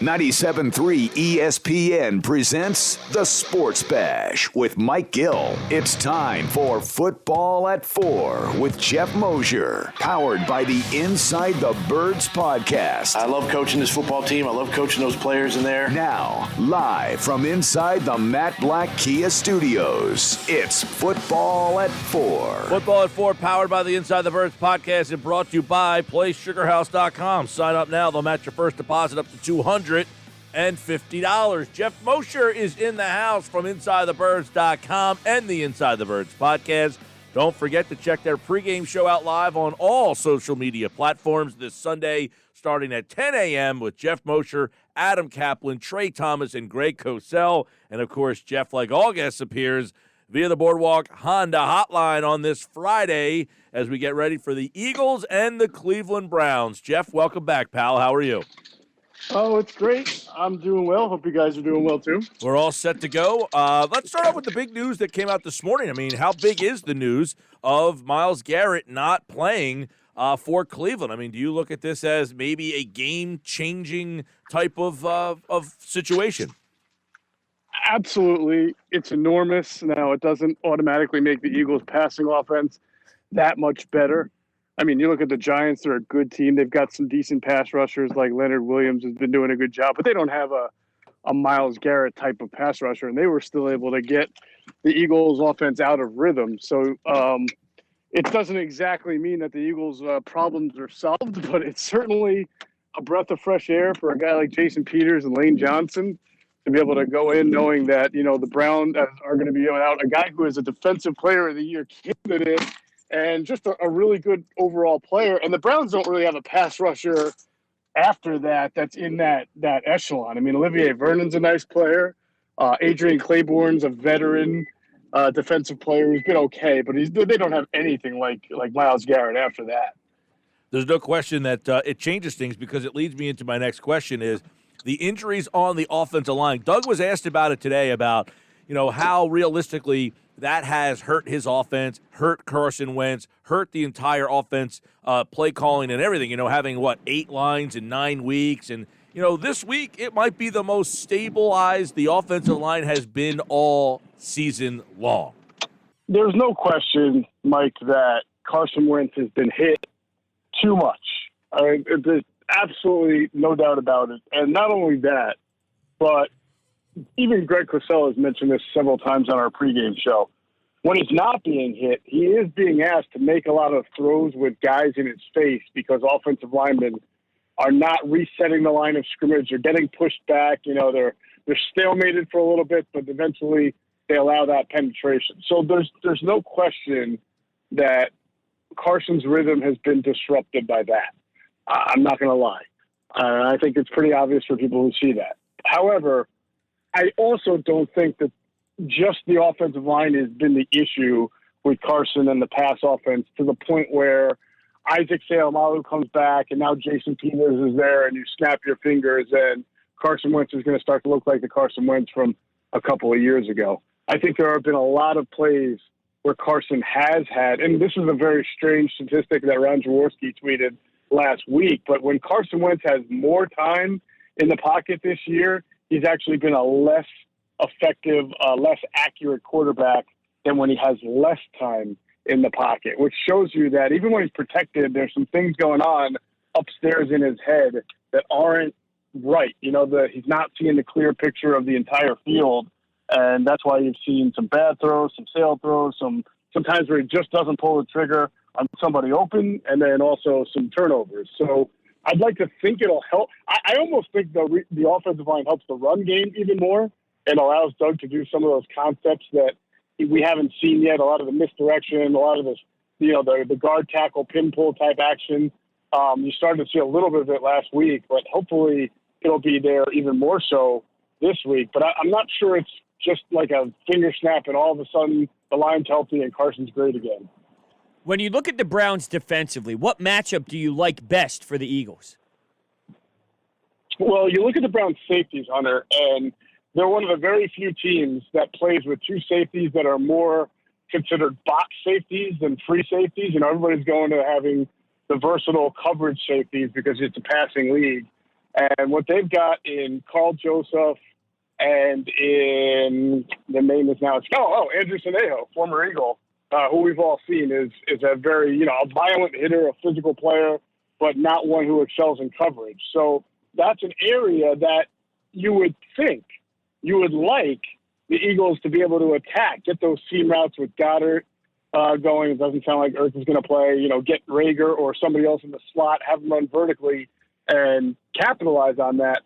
97.3 ESPN presents The Sports Bash with Mike Gill. It's time for Football at 4 with Geoff Mosher, powered by the Inside the Birds podcast. I love coaching this football team. I love coaching those players in there. Now, live from inside the Matt Black Kia Studios, it's Football at 4. Football at 4, powered by the Inside the Birds podcast and brought to you by PlaySugarHouse.com. Sign up now. They'll match your first deposit up to $250. Geoff Mosher is in the house from InsideTheBirds.com and the Inside the Birds podcast. Don't forget to check their pregame show out live on all social media platforms this Sunday, starting at 10 a.m. with Geoff Mosher, Adam Kaplan, Trey Thomas, and Greg Cosell. And, of course, Geoff, like all guests, appears via the Boardwalk Honda hotline on this Friday as we get ready for the Eagles and the Cleveland Browns. Geoff, welcome back, pal. How are you? Oh, it's great. I'm doing well. Hope you guys are doing well, too. We're all set to go. Let's start off with the big news that came out this morning. I mean, how big is the news of Myles Garrett not playing for Cleveland? I mean, do you look at this as maybe a game-changing type of situation? Absolutely. It's enormous. Now, it doesn't automatically make the Eagles' passing offense that much better. I mean, you look at the Giants, they're a good team. They've got some decent pass rushers like Leonard Williams has been doing a good job, but they don't have a Myles Garrett type of pass rusher, and they were still able to get the Eagles' offense out of rhythm. So it doesn't exactly mean that the Eagles' problems are solved, but it's certainly a breath of fresh air for a guy like Jason Peters and Lane Johnson to be able to go in knowing that, you know, the Browns are going to be out a guy who is a Defensive Player of the Year candidate and just a really good overall player. And the Browns don't really have a pass rusher after that's in that echelon. I mean, Olivier Vernon's a nice player. Adrian Claiborne's a veteran defensive player who's been okay, but they don't have anything like Myles Garrett after that. There's no question that it changes things, because it leads me into my next question is the injuries on the offensive line. Doug was asked about it today about, you know, how realistically that has hurt his offense, hurt Carson Wentz, hurt the entire offense, play calling and everything, you know, having, 8 lines in 9 weeks. And, you know, this week it might be the most stabilized the offensive line has been all season long. There's no question, Mike, that Carson Wentz has been hit too much. There's absolutely no doubt about it. And not only that, but even Greg Cosell has mentioned this several times on our pregame show. When he's not being hit, he is being asked to make a lot of throws with guys in his face because offensive linemen are not resetting the line of scrimmage. They're getting pushed back. You know, they're stalemated for a little bit, but eventually they allow that penetration. So there's no question that Carson's rhythm has been disrupted by that. I'm not going to lie. I think it's pretty obvious for people who see that. However, I also don't think that just the offensive line has been the issue with Carson and the pass offense to the point where Isaac Seumalo comes back and now Jason Peters is there and you snap your fingers and Carson Wentz is going to start to look like the Carson Wentz from a couple of years ago. I think there have been a lot of plays where Carson has had, and this is a very strange statistic that Ron Jaworski tweeted last week, but when Carson Wentz has more time in the pocket this year, he's actually been a less effective, less accurate quarterback than when he has less time in the pocket, which shows you that even when he's protected, there's some things going on upstairs in his head that aren't right. You know, he's not seeing the clear picture of the entire field, and that's why you've seen some bad throws, some sail throws, sometimes where he just doesn't pull the trigger on somebody open, and then also some turnovers. So I'd like to think it'll help. I almost think the offensive line helps the run game even more and allows Doug to do some of those concepts that we haven't seen yet. A lot of the misdirection, a lot of this, you know, the guard tackle pin pull type action. You started to see a little bit of it last week, but hopefully it'll be there even more so this week. But I'm not sure it's just like a finger snap and all of a sudden the line's healthy and Carson's great again. When you look at the Browns defensively, what matchup do you like best for the Eagles? Well, you look at the Browns safeties, Hunter, and they're one of the very few teams that plays with two safeties that are more considered box safeties than free safeties. You know, everybody's going to having the versatile coverage safeties because it's a passing league. And what they've got in Carl Joseph and in the name is now Andrew Sinejo, former Eagle, who we've all seen is a very, a violent hitter, a physical player, but not one who excels in coverage. So that's an area that you would think you would like the Eagles to be able to attack, get those seam routes with Goddard going. It doesn't sound like Ertz is going to play, get Rager or somebody else in the slot, have them run vertically and capitalize on that.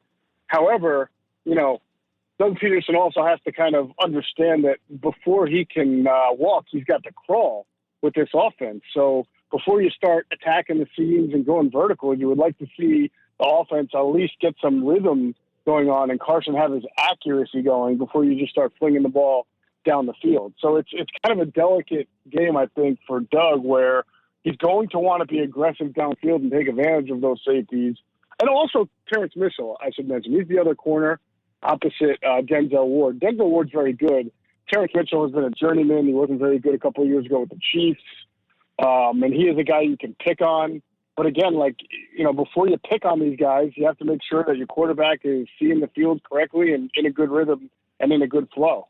However, Doug Pederson also has to kind of understand that before he can walk, he's got to crawl with this offense. So before you start attacking the seams and going vertical, you would like to see the offense at least get some rhythm going on and Carson have his accuracy going before you just start flinging the ball down the field. So it's kind of a delicate game, I think, for Doug, where he's going to want to be aggressive downfield and take advantage of those safeties. And also Terrence Mitchell, I should mention. He's the other corner opposite Denzel Ward. Denzel Ward's very good. Terrence Mitchell has been a journeyman. He wasn't very good a couple of years ago with the Chiefs. And he is a guy you can pick on. But again, before you pick on these guys, you have to make sure that your quarterback is seeing the field correctly and in a good rhythm and in a good flow.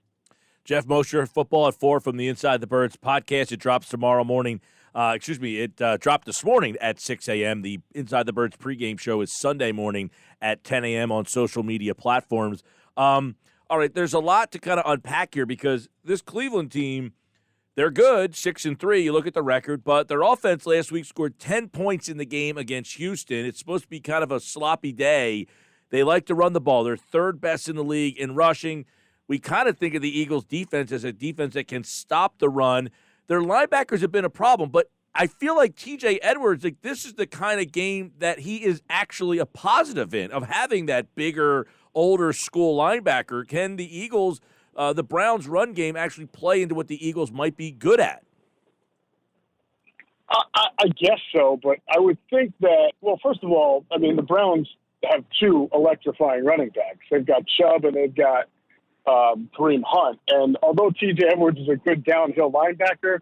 Geoff Mosher, Football at 4 from the Inside the Birds podcast. It drops tomorrow morning. It dropped this morning at 6 a.m. The Inside the Birds pregame show is Sunday morning at 10 a.m. on social media platforms. All right, there's a lot to kind of unpack here because this Cleveland team, they're good, 6-3. You look at the record, but their offense last week scored 10 points in the game against Houston. It's supposed to be kind of a sloppy day. They like to run the ball. They're third best in the league in rushing. We kind of think of the Eagles' defense as a defense that can stop the run. Their linebackers have been a problem, but I feel like TJ Edwards, this is the kind of game that he is actually a positive in, of having that bigger, older school linebacker. Can the Eagles, the Browns' run game actually play into what the Eagles might be good at? I guess so, but I would think that, well, first of all, the Browns have two electrifying running backs. They've got Chubb and they've got Kareem Hunt. And although TJ Edwards is a good downhill linebacker,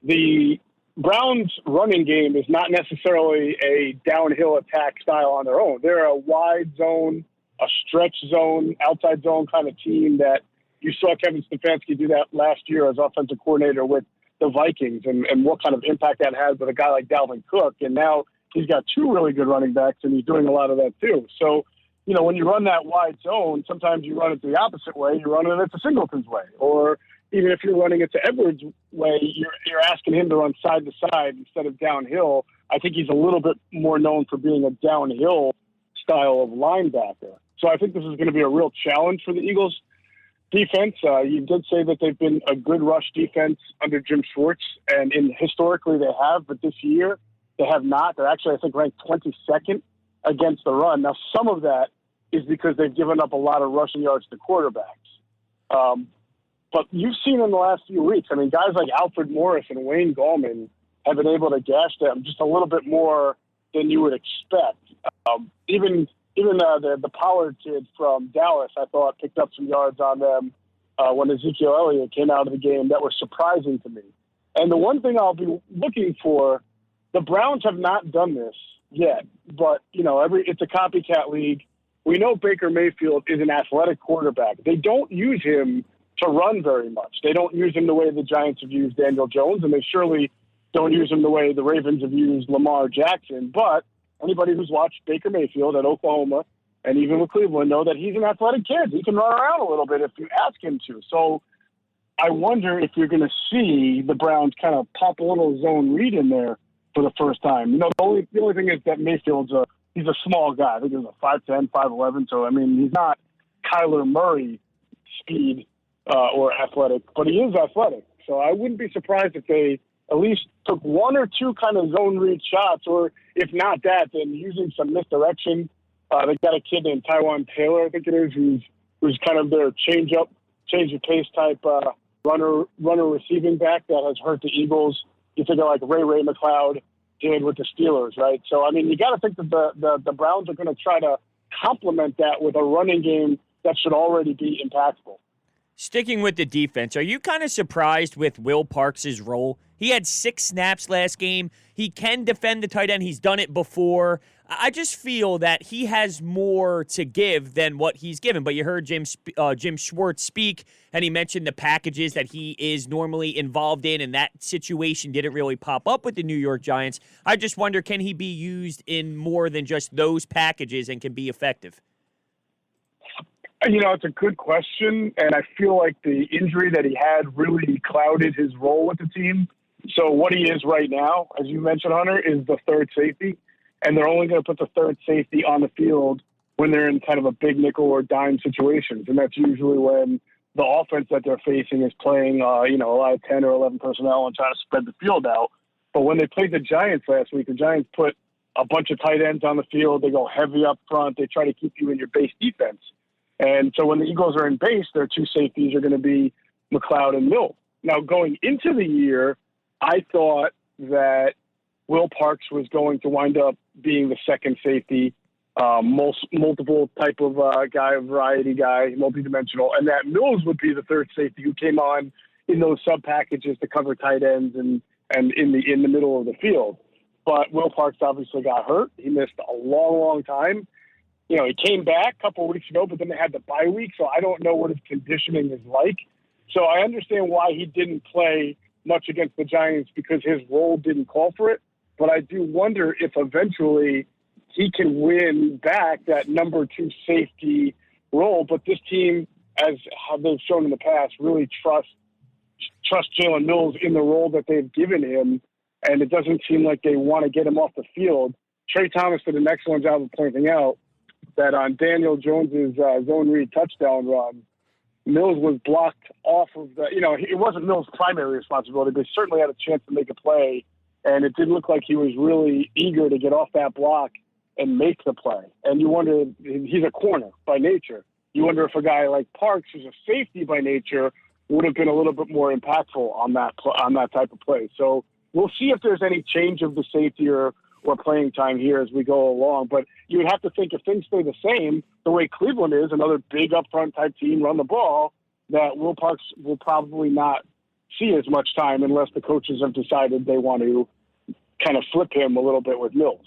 the Browns' running game is not necessarily a downhill attack style on their own. They're a wide zone, a stretch zone, outside zone kind of team that you saw Kevin Stefanski do that last year as offensive coordinator with the Vikings and what kind of impact that had with a guy like Dalvin Cook. And now he's got two really good running backs, and he's doing a lot of that too. So, when you run that wide zone, sometimes you run it the opposite way. You're running it the Singleton's way. Or even if you're running it to Edwards' way, you're asking him to run side to side instead of downhill. I think he's a little bit more known for being a downhill style of linebacker. So I think this is going to be a real challenge for the Eagles defense. You did say that they've been a good rush defense under Jim Schwartz, and historically they have, but this year they have not. They're actually, I think, ranked 22nd against the run. Now, some of that is because they've given up a lot of rushing yards to quarterbacks. But you've seen in the last few weeks, guys like Alfred Morris and Wayne Gallman have been able to gash them just a little bit more than you would expect. Even the Pollard kid from Dallas, I thought, picked up some yards on them when Ezekiel Elliott came out of the game that were surprising to me. And the one thing I'll be looking for, the Browns have not done this yet, but, it's a copycat league. We know Baker Mayfield is an athletic quarterback. They don't use him to run very much. They don't use him the way the Giants have used Daniel Jones, and they surely don't use him the way the Ravens have used Lamar Jackson. But anybody who's watched Baker Mayfield at Oklahoma and even with Cleveland know that he's an athletic kid. He can run around a little bit if you ask him to. So I wonder if you're going to see the Browns kind of pop a little zone read in there for the first time. The only thing is that Mayfield's he's a small guy. I think he's a 5'10", 5'11". So, he's not Kyler Murray speed or athletic, but he is athletic. So I wouldn't be surprised if they at least took one or two kind of zone read shots, or if not that, then using some misdirection. They got a kid named Tywan Taylor, I think it is, who's kind of their change of pace type runner receiving back that has hurt the Eagles. You think of like Ray McLeod did with the Steelers, right? So, you got to think that the Browns are going to try to complement that with a running game that should already be impactful. Sticking with the defense, are you kind of surprised with Will Parks' role? He had 6 snaps last game. He can defend the tight end. He's done it before. I just feel that he has more to give than what he's given. But you heard Jim Schwartz speak, and he mentioned the packages that he is normally involved in, and that situation didn't really pop up with the New York Giants. I just wonder, can he be used in more than just those packages and can be effective? It's a good question, and I feel like the injury that he had really clouded his role with the team. So what he is right now, as you mentioned, Hunter, is the third safety, and they're only going to put the third safety on the field when they're in kind of a big nickel or dime situations, and that's usually when the offense that they're facing is playing, a lot of 10 or 11 personnel and trying to spread the field out. But when they played the Giants last week, the Giants put a bunch of tight ends on the field. They go heavy up front. They try to keep you in your base defense. And so when the Eagles are in base, their two safeties are going to be McLeod and Mills. Now, going into the year, I thought that Will Parks was going to wind up being the second safety, multiple type of guy, variety guy, multidimensional, and that Mills would be the third safety who came on in those sub packages to cover tight ends and in the middle of the field. But Will Parks obviously got hurt. He missed a long, long time. He came back a couple of weeks ago, but then they had the bye week, so I don't know what his conditioning is like. So I understand why he didn't play much against the Giants because his role didn't call for it. But I do wonder if eventually he can win back that number two safety role. But this team, as how they've shown in the past, really trust Jalen Mills in the role that they've given him, and it doesn't seem like they want to get him off the field. Trey Thomas did an excellent job of pointing out that on Daniel Jones's zone read touchdown run, Mills was blocked off of it wasn't Mills' primary responsibility, but he certainly had a chance to make a play, and it didn't look like he was really eager to get off that block and make the play. And you wonder, he's a corner by nature. You wonder if a guy like Parks, who's a safety by nature, would have been a little bit more impactful on that type of play. So we'll see if there's any change of the safety or playing time here as we go along. But you would have to think if things stay the same, the way Cleveland is, another big upfront type team, run the ball, that Will Parks will probably not see as much time unless the coaches have decided they want to kind of flip him a little bit with Mills.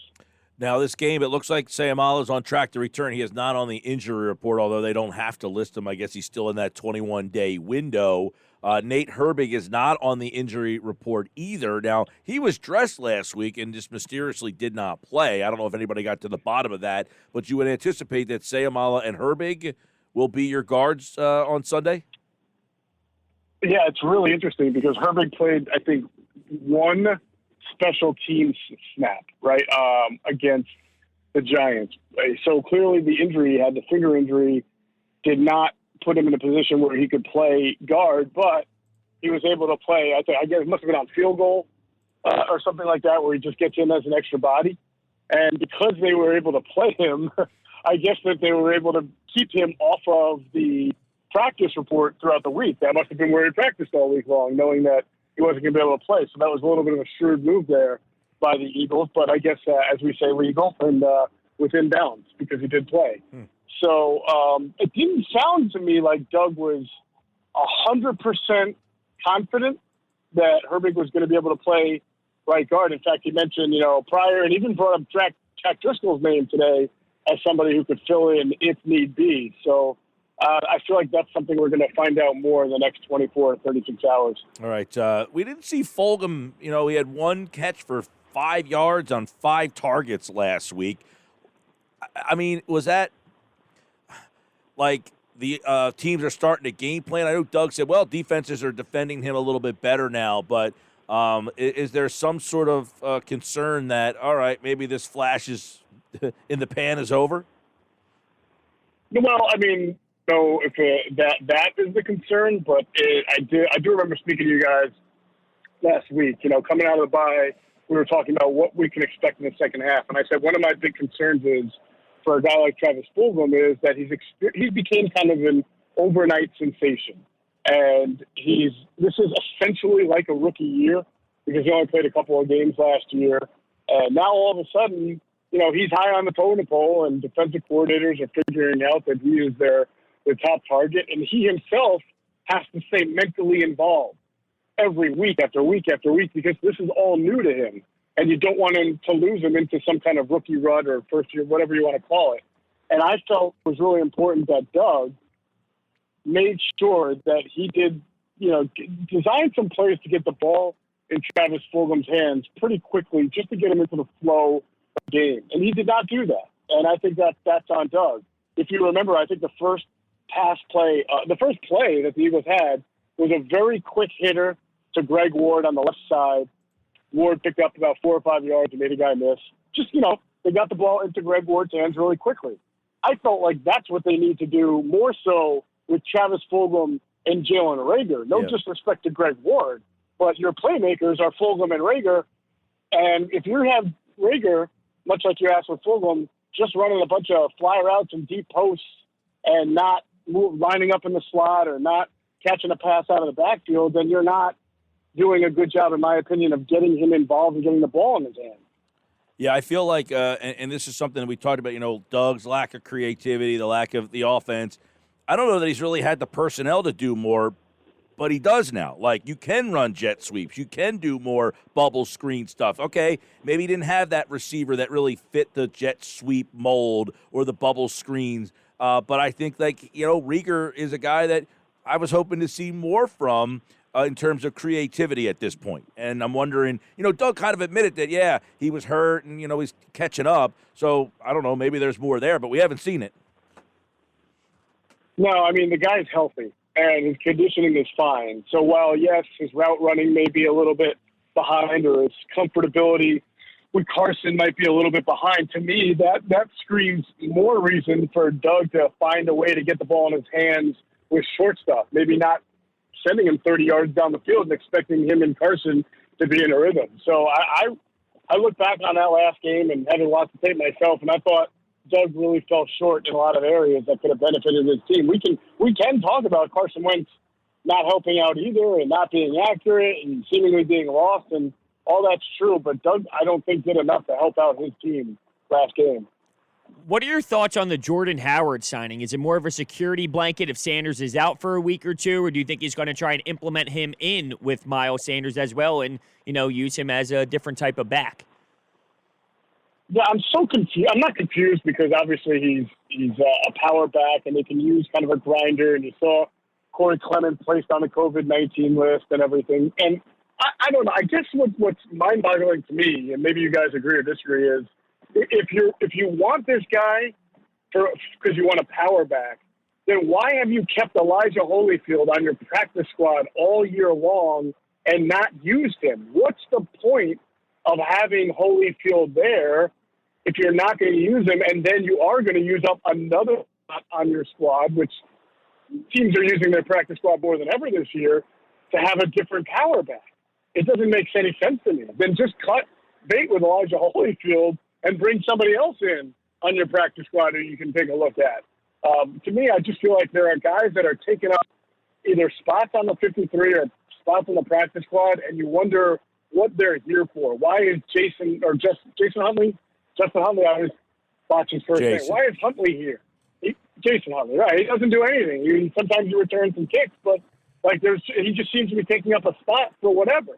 Now, this game, it looks like Sayamala is on track to return. He is not on the injury report, although they don't have to list him. I guess he's still in that 21-day window. Nate Herbig is not on the injury report either. Now, he was dressed last week and just mysteriously did not play. I don't know if anybody got to the bottom of that, but you would anticipate that Sayamala and Herbig will be your guards on Sunday? Yeah, it's really interesting because Herbig played, I think, one special teams snap, right, against the Giants. So clearly the injury he had, the finger injury, did not put him in a position where he could play guard, but he was able to play. I guess it must have been on field goal or something like that, where he just gets in as an extra body. And because they were able to play him, I guess that they were able to keep him off of the practice report throughout the week. That must have been where he practiced all week long, knowing that he wasn't going to be able to play. So that was a little bit of a shrewd move there by the Eagles. But I guess, as we say, legal and within bounds because he did play. So it didn't sound to me like Doug was 100% confident that Herbig was going to be able to play right guard. In fact, he mentioned, prior, and even brought up Jack Driscoll's name today as somebody who could fill in if need be. So I feel like that's something we're going to find out more in the next 24 to 36 hours. All right. We didn't see Fulgham. He had one catch for 5 yards on 5 targets last week. I mean, was that like the teams are starting to game plan? I know Doug said, well, defenses are defending him a little bit better now, but is there some sort of concern that, all right, maybe this flash is in the pan is over? Well, I mean, so if that is the concern, but I do remember speaking to you guys last week. Coming out of the bye, we were talking about what we can expect in the second half, and I said one of my big concerns is for a guy like Travis Fulgham is that he became kind of an overnight sensation, and this is essentially like a rookie year because he only played a couple of games last year, and now all of a sudden, he's high on the totem pole, and defensive coordinators are figuring out that he is their top target, and he himself has to stay mentally involved every week after week after week because this is all new to him. and you don't want him to lose him into some kind of rookie rut or first year, whatever you want to call it. And I felt it was really important that Doug made sure that he did, design some plays to get the ball in Travis Fulgham's hands pretty quickly just to get him into the flow of the game. And he did not do that. And I think that's on Doug. If you remember, I think the first play that the Eagles had was a very quick hitter to Greg Ward on the left side. Ward picked up about 4 or 5 yards and made a guy miss. Just, they got the ball into Greg Ward's hands really quickly. I felt like that's what they need to do more so with Travis Fulgham and Jalen Reagor. No disrespect to Greg Ward, but your playmakers are Fulgham and Reagor. And if you have Reagor, much like you asked with Fulgham, just running a bunch of fly routes and deep posts and not lining up in the slot or not catching a pass out of the backfield, then you're not doing a good job, in my opinion, of getting him involved and getting the ball in his hand. Yeah, I feel like, and this is something that we talked about, Doug's lack of creativity, the lack of the offense. I don't know that he's really had the personnel to do more, but he does now. Like, you can run jet sweeps. You can do more bubble screen stuff. Okay, maybe he didn't have that receiver that really fit the jet sweep mold or the bubble screens. But I think, Reagor is a guy that I was hoping to see more from in terms of creativity at this point. And I'm wondering, Doug kind of admitted that, he was hurt and, he's catching up. So, I don't know, maybe there's more there, but we haven't seen it. No, I mean, the guy's healthy and his conditioning is fine. So while, yes, his route running may be a little bit behind or his comfortability with Carson might be a little bit behind, to me, that screams more reason for Doug to find a way to get the ball in his hands with short stuff. Maybe not sending him 30 yards down the field and expecting him and Carson to be in a rhythm. So I look back on that last game and having lots of tape myself, and I thought Doug really fell short in a lot of areas that could have benefited his team. We can talk about Carson Wentz not helping out either and not being accurate and seemingly being lost, and all that's true, but Doug, I don't think, did enough to help out his team last game. What are your thoughts on the Jordan Howard signing? Is it more of a security blanket if Sanders is out for a week or two, or do you think he's going to try and implement him in with Miles Sanders as well and, use him as a different type of back? Yeah, I'm so confused. I'm not confused because obviously he's a power back and they can use kind of a grinder, and you saw Corey Clement placed on the COVID-19 list and everything. And I don't know. I guess what's mind-boggling to me, and maybe you guys agree or disagree, is if you want this guy because you want a power back, then why have you kept Elijah Holyfield on your practice squad all year long and not used him? What's the point of having Holyfield there if you're not going to use him, and then you are going to use up another spot on your squad, which teams are using their practice squad more than ever this year, to have a different power back? It doesn't make any sense to me. Then just cut bait with Elijah Holyfield and bring somebody else in on your practice squad who you can take a look at. To me, I just feel like there are guys that are taking up either spots on the 53 or spots on the practice squad, and you wonder what they're here for. Why is Jason Huntley? Justin Huntley, I always watch his first name. Why is Huntley here? Jason Huntley, right? He doesn't do anything. Sometimes he returns some kicks, but he just seems to be taking up a spot for whatever.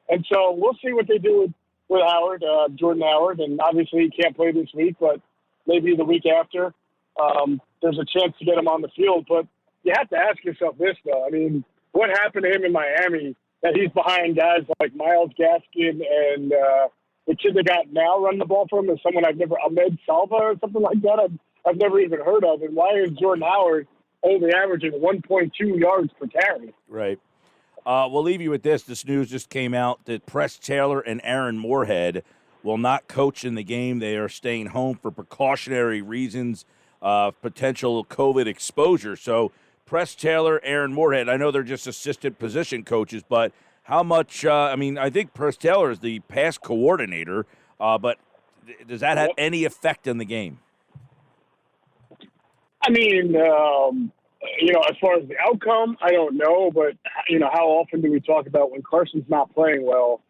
And so we'll see what they do with Howard, Jordan Howard, and obviously he can't play this week, but maybe the week after there's a chance to get him on the field. But you have to ask yourself this, though. I mean, what happened to him in Miami that he's behind guys like Myles Gaskin and the kid that got now running the ball for him is someone Ahmed Salva or something like that I've never even heard of. And why is Jordan Howard only averaging 1.2 yards per carry? Right. We'll leave you with this. This news just came out that Press Taylor and Aaron Moorhead will not coach in the game. They are staying home for precautionary reasons, potential COVID exposure. So Press Taylor, Aaron Moorhead, I know they're just assistant position coaches, but how much, I think Press Taylor is the pass coordinator, but does that have any effect on the game? I mean, as far as the outcome, I don't know, but, how often do we talk about when Carson's not playing well,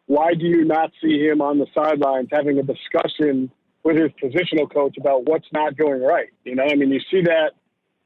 why do you not see him on the sidelines having a discussion with his positional coach about what's not going right? You see that.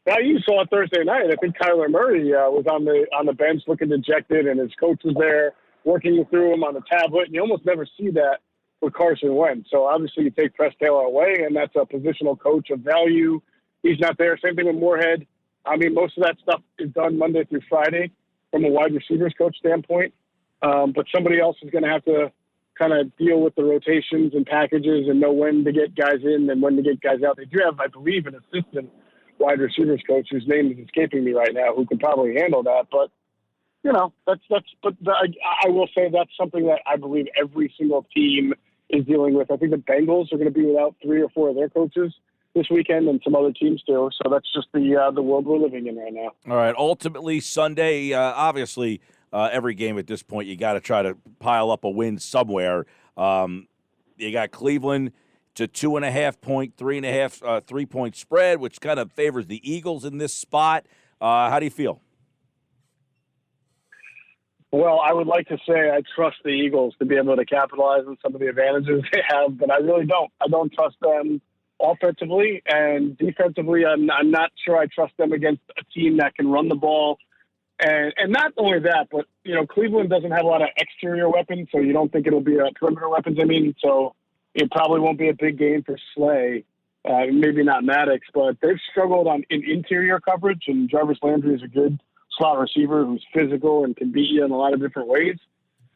Now, you saw it Thursday night. I think Kyler Murray was on the bench looking dejected, and his coach was there working through him on the tablet, and you almost never see that with Carson Wentz. So obviously you take Press Taylor away, and that's a positional coach of value. He's not there. Same thing with Moorhead. I mean, most of that stuff is done Monday through Friday from a wide receivers coach standpoint. But somebody else is going to have to kind of deal with the rotations and packages and know when to get guys in and when to get guys out. They do have, I believe, an assistant wide receivers coach whose name is escaping me right now who can probably handle that. But, you know, I will say that's something that I believe every single team is dealing with. I think the Bengals are going to be without 3 or 4 of their coaches this weekend, and some other teams too. So that's just the world we're living in right now. All right. Ultimately, Sunday, obviously, every game at this point, you got to try to pile up a win somewhere. You got Cleveland to 2.5 point, 3.5 3-point spread, which kind of favors the Eagles in this spot. How do you feel? Well, I would like to say I trust the Eagles to be able to capitalize on some of the advantages they have, but I really don't. I don't trust them offensively, and defensively, I'm not sure I trust them against a team that can run the ball. And not only that, but, you know, Cleveland doesn't have a lot of exterior weapons, so you don't think it'll be perimeter weapons. I mean, so it probably won't be a big game for Slay, maybe not Maddox, but they've struggled in interior coverage, and Jarvis Landry is a good slot receiver who's physical and can beat you in a lot of different ways.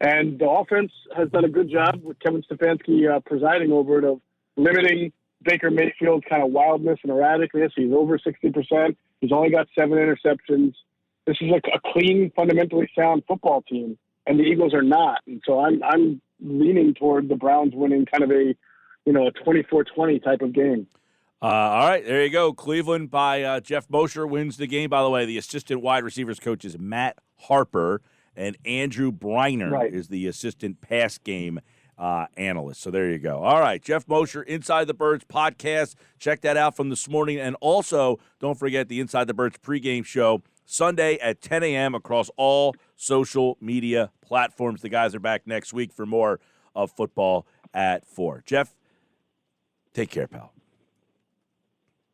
And the offense has done a good job with Kevin Stefanski presiding over it of limiting Baker Mayfield's kind of wildness and erraticness. He's over 60%. He's only got 7 interceptions. This is a clean, fundamentally sound football team, and the Eagles are not. And so I'm leaning toward the Browns winning kind of a 24-20 type of game. All right, there you go. Cleveland by Geoff Mosher wins the game. By the way, the assistant wide receivers coach is Matt Harper, and Andrew Briner is the assistant pass game analyst. So there you go. All right, Geoff Mosher, Inside the Birds podcast. Check that out from this morning. And also, don't forget the Inside the Birds pregame show Sunday at 10 a.m. across all social media platforms. The guys are back next week for more of Football at 4. Jeff, take care, pal.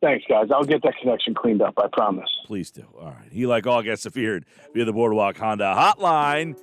Thanks, guys. I'll get that connection cleaned up, I promise. Please do. All right. He, like all guests, appeared via the Boardwalk Honda hotline.